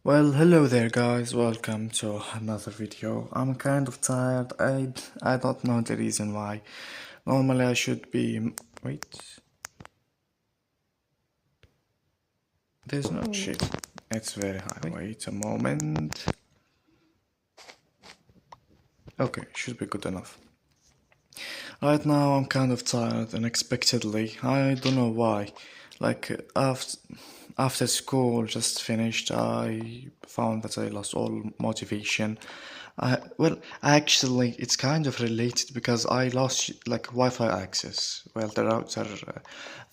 Well, hello there guys, welcome to another video. I'm kind of tired. I don't know the reason why. Normally I should be wait. There's no shit. It's very high. Wait a moment. Okay, should be good enough. Right now I'm kind of tired unexpectedly. I don't know why. Like after school just finished, I found that I lost all motivation. Actually, it's kind of related because I lost like Wi-Fi access. Well, the router, I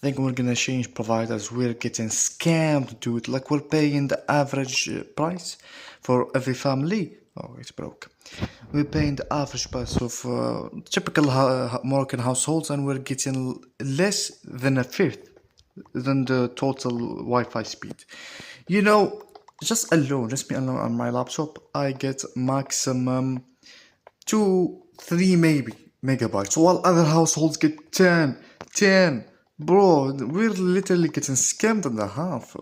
think we're gonna change providers. We're getting scammed, dude. Like we're paying the average price for every family. Oh, it's broke. We're paying the average price of typical Moroccan households, and we're getting less than a fifth than the total Wi-Fi speed. You know, just me alone on my laptop, I get maximum 2, 3 maybe megabytes, while other households get 10. Bro, we're literally getting scammed in the half.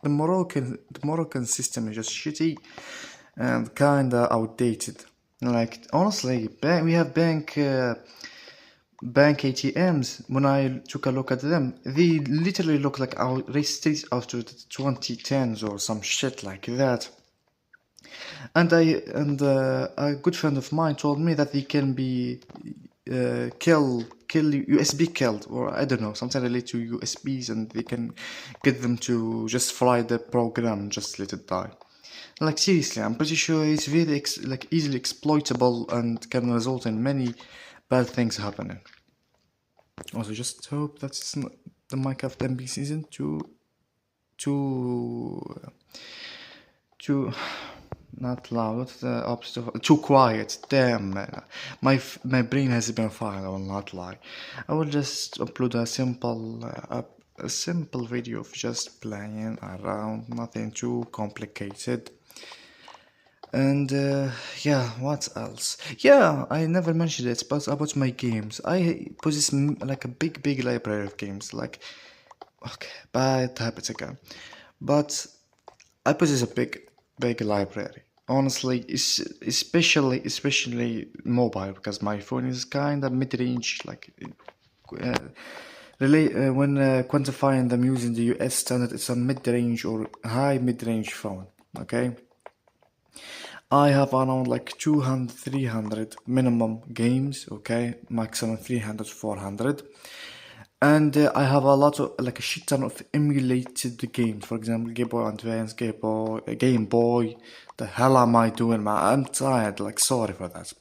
The Moroccan system is just shitty and kinda outdated. Like honestly, we have bank ATMs. When I took a look at them, they literally look like our restates after the 2010s or some shit like that. And a good friend of mine told me that they can be kill USB killed, or I don't know, something related to USBs, and they can get them to just fry the program and just let it die. Like seriously, I'm pretty sure it's very like easily exploitable and can result in many bad things happening. Also, just hope that's not the Minecraft MB season too too not loud. What's the opposite of too quiet? Damn, man. My brain has been fired. I will not lie. I will just upload a simple video of just playing around, nothing too complicated. And yeah, what else? Yeah, I never mentioned it, but about my games, I possess like a big library of games. Like, okay, bad habits again, but I possess a big library. Honestly, especially mobile, because my phone is kind of mid-range. Like, uh, really, when quantifying them using the US standard, it's a mid-range or high mid-range phone. Okay. I have around like 200, 300 minimum games, okay, maximum 300, 400. And I have a lot of like a shit ton of emulated games. For example, Game Boy Advance, Game Boy. The hell am I doing, man? I'm tired. Like, sorry for that.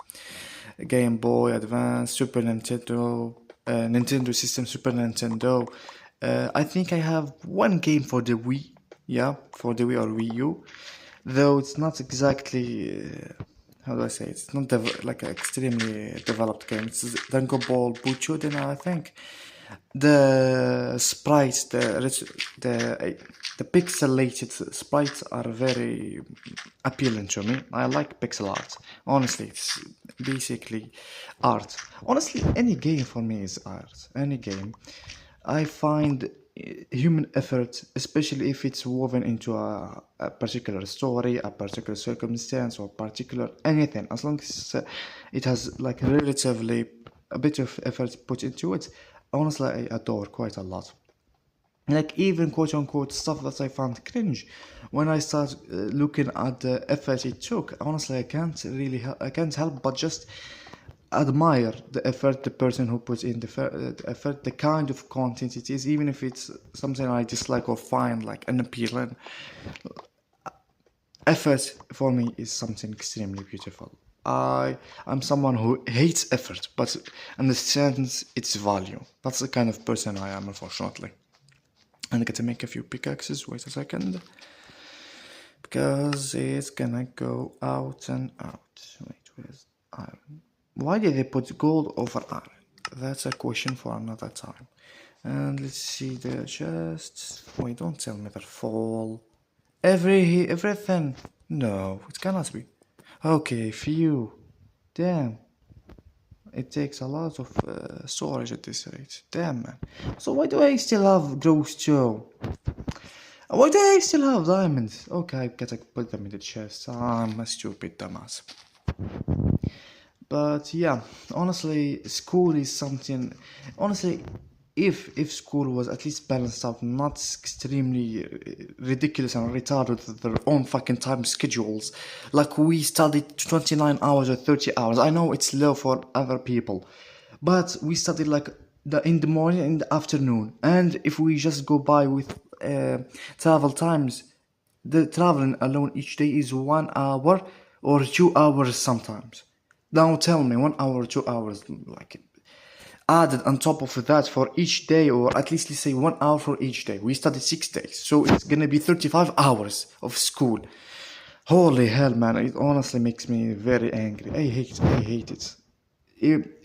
Game Boy Advance, Super Nintendo, Nintendo System, Super Nintendo. I think I have one game for the Wii. Yeah, for the Wii or Wii U, though it's not exactly how do I say it? It's not like an extremely developed game. It's Dango Ball Buchoden, I think. The sprites, the pixelated sprites are very appealing to me. I like pixel art. Honestly, it's basically art. Honestly, any game for me is art. Any game. I find human effort, especially if it's woven into a particular story, a particular circumstance, or particular anything, as long as it has like relatively a bit of effort put into it, honestly, I adore quite a lot. Like even quote unquote stuff that I found cringe when I start looking at the effort it took. Honestly, I can't help but just admire the effort the person who puts in the effort, the kind of content it is, even if it's something I dislike or find like unappealing. Effort for me is something extremely beautiful. I'm someone who hates effort but understands its value. That's the kind of person I am, unfortunately. And I got to make a few pickaxes. Wait a second, because it's gonna go out and out. Wait, where's iron? Why did they put gold over iron? That's a question for another time. And let's see the chests. Wait, don't tell me they're full. Everything. No, it cannot be. Okay, few. Damn. It takes a lot of storage at this rate. Damn, man. So why do I still have gross Joe? Why do I still have diamonds? Okay, I gotta put them in the chest. I'm a stupid dumbass. But yeah, honestly, school is something. Honestly, if school was at least balanced out, not extremely ridiculous and retarded with their own fucking time schedules, like we studied 29 hours or 30 hours. I know it's low for other people, but we studied like in the morning and the afternoon. And if we just go by with travel times, the traveling alone each day is 1 hour or 2 hours sometimes. Now tell me, 1 hour, 2 hours, like added on top of that for each day, or at least let's say 1 hour for each day. We studied 6 days, so it's gonna be 35 hours of school. Holy hell, man! It honestly makes me very angry. I hate it.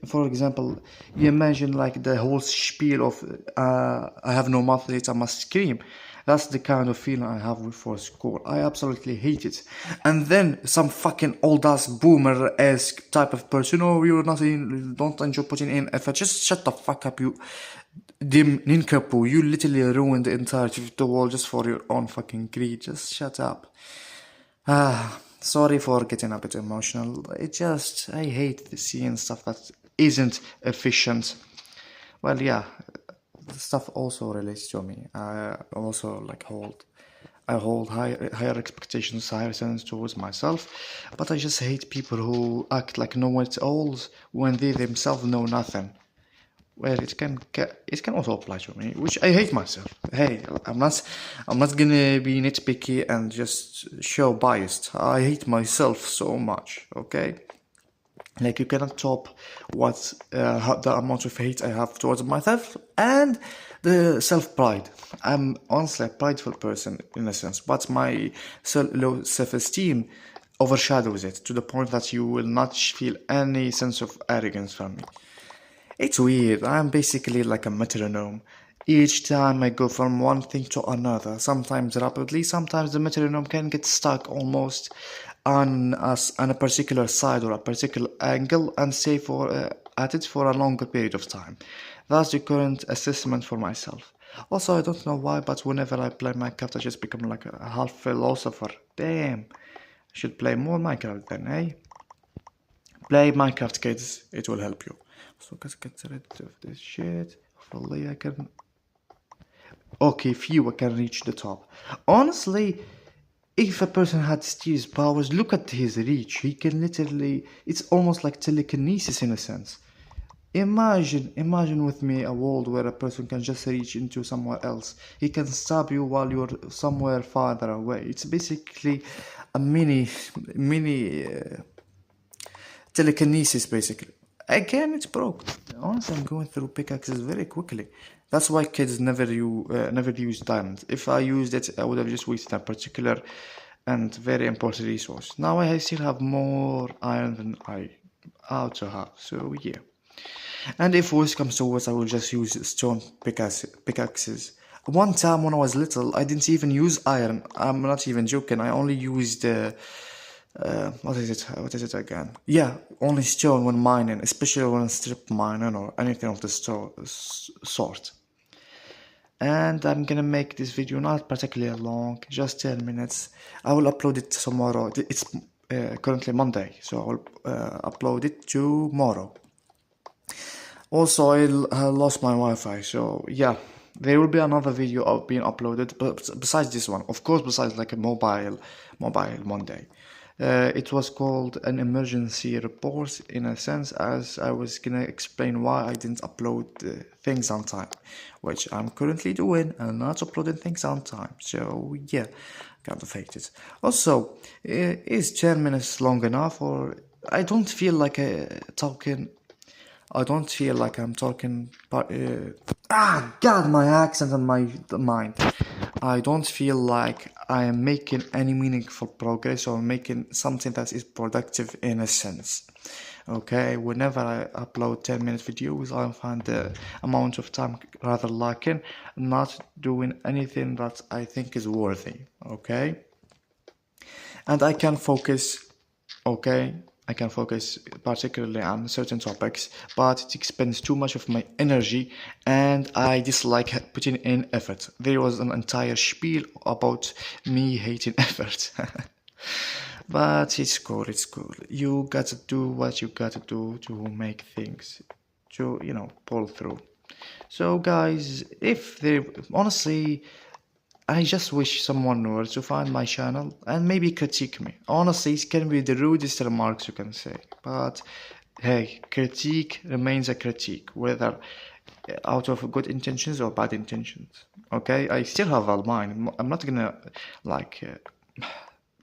For example, you imagine like the whole spiel of I have no mouth yet I must scream. That's the kind of feeling I have for school. I absolutely hate it. And then some fucking old ass boomer-esque type of person, oh, you're not in, don't enjoy putting in effort. Just shut the fuck up, you dim nincompoop. You literally ruined the entirety of the world just for your own fucking greed. Just shut up. Sorry for getting a bit emotional. I hate seeing stuff that isn't efficient. Well, yeah, the stuff also relates to me. I also I hold higher expectations, higher standards towards myself, but I just hate people who act like know-it-alls when they themselves know nothing. Well, it can also apply to me, which I hate myself. Hey, I'm not gonna be nitpicky and just show biased. I hate myself so much. Okay, like you cannot top the amount of hate I have towards myself and the self pride. I'm honestly a prideful person in a sense, but my low self esteem overshadows it to the point that you will not feel any sense of arrogance from me. It's weird. I'm basically like a metronome. Each time I go from one thing to another, sometimes rapidly, sometimes the metronome can get stuck almost on a particular side or a particular angle and stay at it for a longer period of time. That's the current assessment for myself. Also, I don't know why, but whenever I play Minecraft, I just become like a half philosopher. Damn, I should play more Minecraft then, eh? Play Minecraft, kids. It will help you. So let's get rid of this shit. Hopefully I can... Okay, phew, I can reach the top. Honestly, if a person had Steve's powers, look at his reach. He can literally... It's almost like telekinesis in a sense. Imagine with me a world where a person can just reach into somewhere else. He can stab you while you're somewhere farther away. It's basically a mini telekinesis, basically. Again, it's broke. Honestly, I'm going through pickaxes very quickly. That's why kids never use diamonds. If I used it, I would have just wasted a particular and very important resource. Now I still have more iron than I ought to have. So yeah. And if worse comes to worse, I will just use stone pickaxes. One time when I was little, I didn't even use iron. I'm not even joking. I only used what is it? What is it again? Yeah, only stone when mining, especially when strip mining or anything of the sort. And I'm gonna make this video not particularly long, just 10 minutes. I will upload it tomorrow. It's currently Monday, so I will upload it tomorrow. Also, I lost my Wi-Fi, so yeah, there will be another video being uploaded, but besides this one, of course, besides like a mobile Monday. It was called an emergency report in a sense, as I was gonna explain why I didn't upload things on time, which I'm currently doing and not uploading things on time. So yeah, kind of hate it. Also, is 10 minutes long enough, or I don't feel like talking. I don't feel like I'm talking. God, my accent and my mind. I don't feel like I am making any meaningful progress or making something that is productive in a sense. Okay, whenever I upload 10-minute videos, I find the amount of time rather lacking, not doing anything that I think is worthy. Okay, and I can focus. Okay, I can focus particularly on certain topics, but it expends too much of my energy and I dislike putting in effort. There was an entire spiel about me hating effort. But it's cool, it's cool. You gotta do what you gotta do to make things, to, pull through. So, guys, if they honestly, I just wish someone were to find my channel and maybe critique me. Honestly, it can be the rudest remarks you can say, but hey, critique remains a critique, whether out of good intentions or bad intentions. Okay, I still have a mind. I'm not gonna like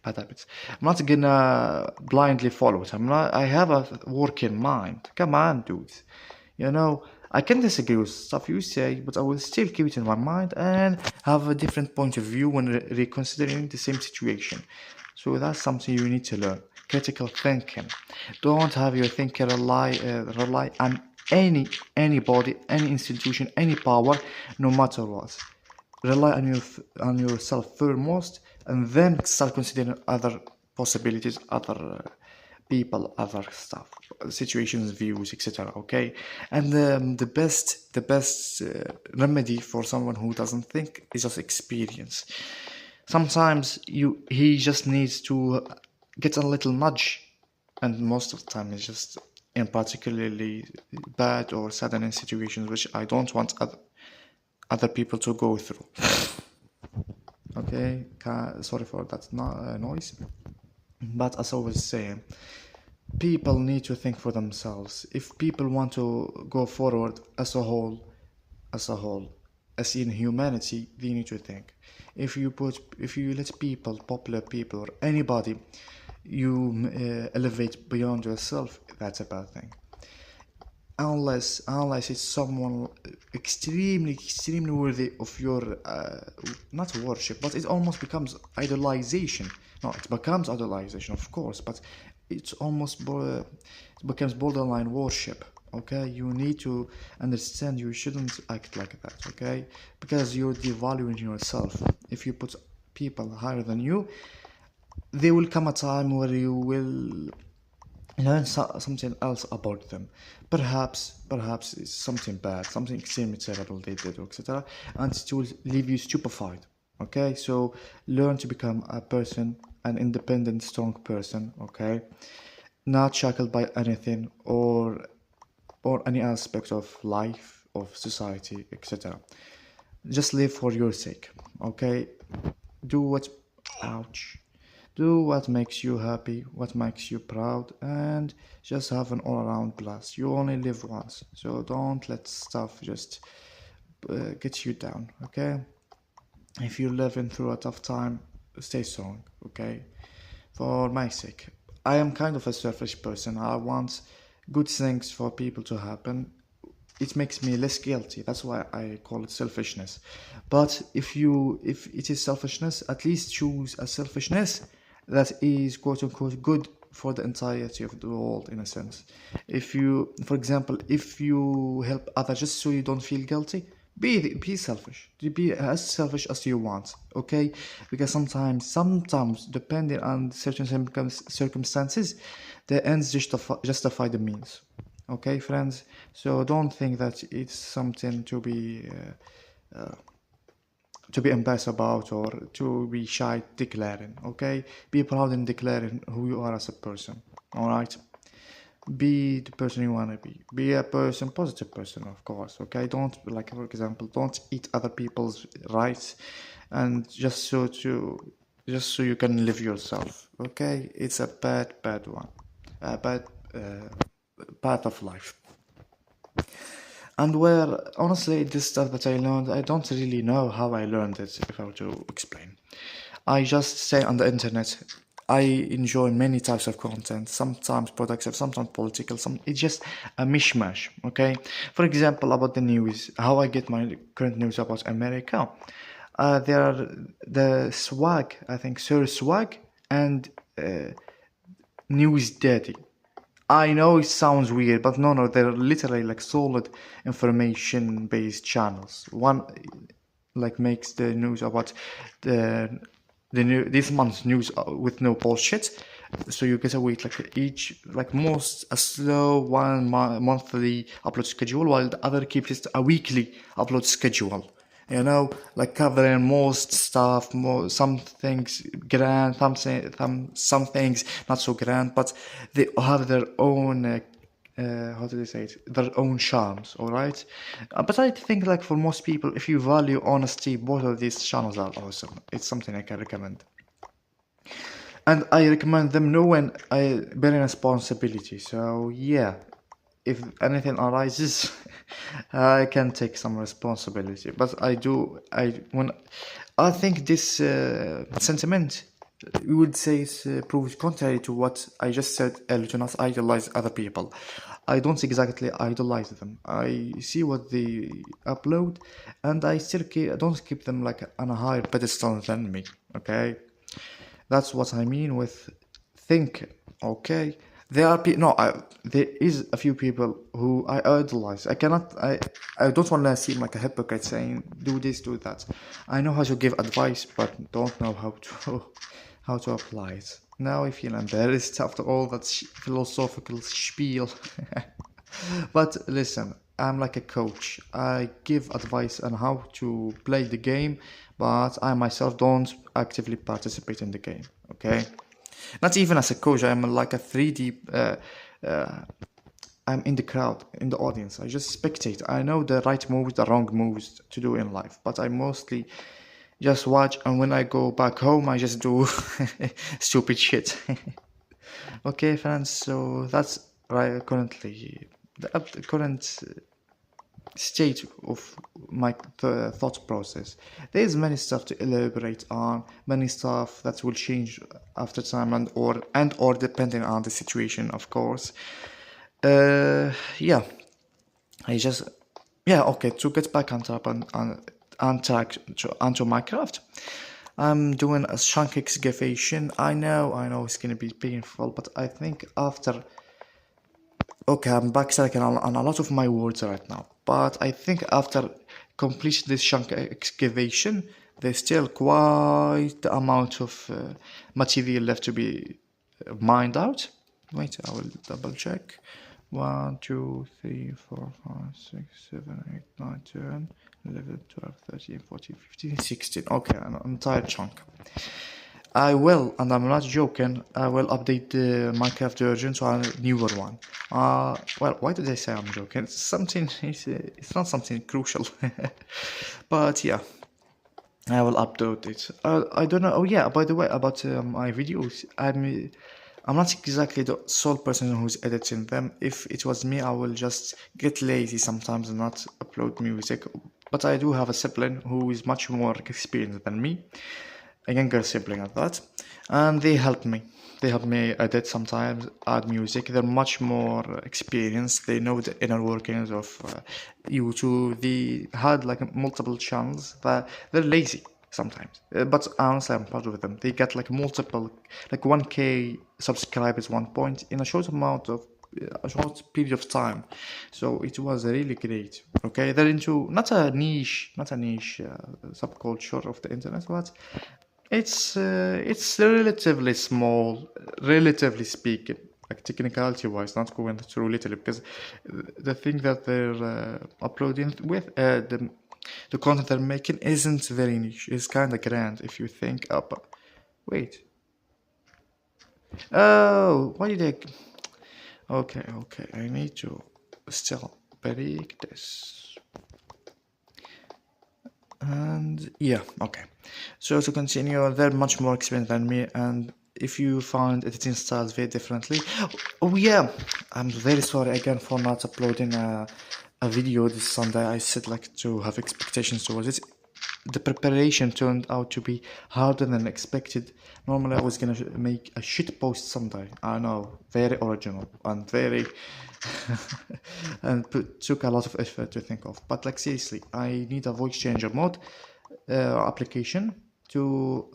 bad habits. I'm not gonna blindly follow it. I have a working mind. Come on, dudes. I can disagree with stuff you say, but I will still keep it in my mind and have a different point of view when reconsidering the same situation. So that's something you need to learn. Critical thinking. Don't have your thinking rely on anybody, any institution, any power, no matter what. Rely on yourself foremost, and then start considering other possibilities, other people, other stuff, situations, views, etc. Okay, and the best remedy for someone who doesn't think is just experience. Sometimes he just needs to get a little nudge, and most of the time it's just in particularly bad or saddening situations which I don't want other people to go through. Okay, sorry for that noise. But as I was saying, people need to think for themselves. If people want to go forward as a whole, as in humanity, they need to think. If you let people, popular people, or anybody, you elevate beyond yourself, that's a bad thing. Unless it's someone extremely worthy of your not worship, but it almost becomes idolization. No, it becomes idolization, of course, but it's almost it becomes borderline worship. Okay, you need to understand you shouldn't act like that. Okay, because you're devaluing yourself. If you put people higher than you, there will come a time where you will learn something else about them. Perhaps it's something bad, something extremely terrible they did, etc., and it will leave you stupefied. Okay, so learn to become a person, an independent, strong person. Okay, not shackled by anything or any aspect of life, of society, etc. Just live for your sake. Okay, do what ouch do what makes you happy, what makes you proud, and just have an all-around blast. You only live once, so don't let stuff just get you down. Okay, if you're living through a tough time, stay strong. Okay, for my sake. I am kind of a selfish person. I want good things for people to happen. It makes me less guilty. That's why I call it selfishness. But if it is selfishness, at least choose a selfishness that is quote unquote good for the entirety of the world, in a sense. For example, if you help others just so you don't feel guilty, be selfish. Be as selfish as you want, okay? Because sometimes, depending on certain circumstances, the ends justify the means. Okay, friends. So don't think that it's something to be embarrassed about or to be shy declaring. Okay, be proud in declaring who you are as a person. All right. Be the person you want to be. Be a positive person, of course. Okay, don't, like, for example, don't eat other people's rights, and just so you can live yourself. Okay, it's a bad one, a bad path of life. And where, honestly, this stuff that I learned, I don't really know how I learned it, if I were to explain. I just say on the internet, I enjoy many types of content, sometimes productive, sometimes political, it's just a mishmash, okay? For example, about the news, how I get my current news about America. There are the Swag, I think, Sir Swag, and News Daddy. I know it sounds weird, but no, they're literally like solid information-based channels. One like makes the news about this month's news with no bullshit. So you get a week, like each, like most a slow monthly upload schedule, while the other keeps it a weekly upload schedule. Like covering most stuff, some things grand, some things not so grand, but they have their own how do they say it? Their own charms, all right. But I think, like for most people, if you value honesty, both of these channels are awesome. It's something I can recommend, and I recommend them knowing I bearing responsibility. So yeah, if anything arises, I can take some responsibility. But I think this sentiment, you would say, proves contrary to what I just said earlier, to not idolize other people. I don't exactly idolize them. I see what they upload, and I don't keep them like on a higher pedestal than me. Okay, that's what I mean with think. Okay, there is a few people who I idolize. I don't want to seem like a hypocrite saying do this, do that. I know how to give advice, but don't know how to how to apply it. Now I feel embarrassed after all that philosophical spiel. But listen, I'm like a coach. I give advice on how to play the game, but I myself don't actively participate in the game. Okay, not even as a coach. I'm like a 3D. I'm in the crowd, in the audience. I just spectate. I know the right moves, the wrong moves to do in life, but I mostly just watch. And when I go back home, I just do stupid shit. Okay, friends. So that's right. Currently, the current state of my thought process. There's many stuff to elaborate on, many stuff that will change after time and or depending on the situation, of course. Yeah, I just yeah, okay, to get back on top on track onto Minecraft. I'm doing a chunk excavation. I know it's gonna be painful, but I think after okay, I'm backtracking on a lot of my words right now, but I think after completing this chunk excavation, there's still quite the amount of material left to be mined out. Wait, I will double check. 1, 2, 3, 4, 5, 6, 7, 8, 9, 10, 11, 12, 13, 14, 15, 16. Okay, an entire chunk. I will, and I'm not joking, I will update the Minecraft version to a newer one. Well, why did I say I'm joking? It's not something crucial. But yeah, I will upload it. I don't know. Oh yeah, by the way, about my videos, I'm not exactly the sole person who's editing them. If it was me, I will just get lazy sometimes and not upload music. But I do have a sibling who is much more experienced than me, a younger sibling at that, and they help me. They help me edit sometimes, add music. They're much more experienced. They know the inner workings of YouTube. They had like multiple channels, but they're lazy sometimes. But honestly, I'm proud of them. They get like multiple, like 1K subscribers one point in a short amount of a short period of time. So it was really great. Okay, they're into not a niche subculture of the internet, but it's relatively small, relatively speaking, like technicality wise, not going through literally, because the thing that they're uploading with the content they're making isn't very niche. It's kind of grand if you think up. Wait. Oh, why did I? Okay. I need to still break this. And yeah, okay. So to continue, they're much more experienced than me, and if you find editing styles very differently, oh yeah, I'm very sorry again for not uploading a video this Sunday. I said like to have expectations towards it. The preparation turned out to be harder than expected. Normally I was gonna make a shit post Sunday. I know, very original and very and took a lot of effort to think of. But like seriously, I need a voice changer mode application to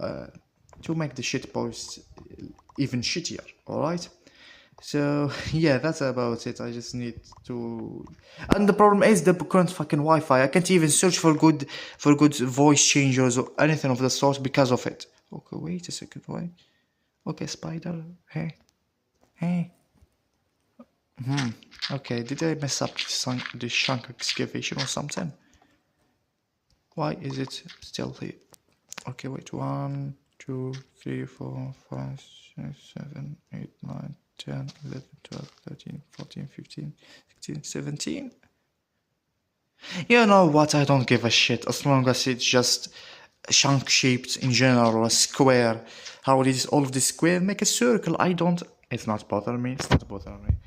make the shit posts even shittier. All right. So yeah, that's about it. I just need to, and the problem is the current fucking Wi-Fi. I can't even search for good voice changers or anything of the sort because of it. Okay, wait a second, wait. Okay, spider. Hey. Hey. Okay, did I mess up this chunk excavation or something? Why is it still here? Okay, wait. 1, 2, 3, 4, 5, 6, 7, 8, 9, 10, 11, 12, 13, 14, 15, 16, 17. You know what? I don't give a shit as long as it's just chunk shaped in general, a square. How it is all of this square make a circle. I don't. It's not bothering me. It's not bothering me.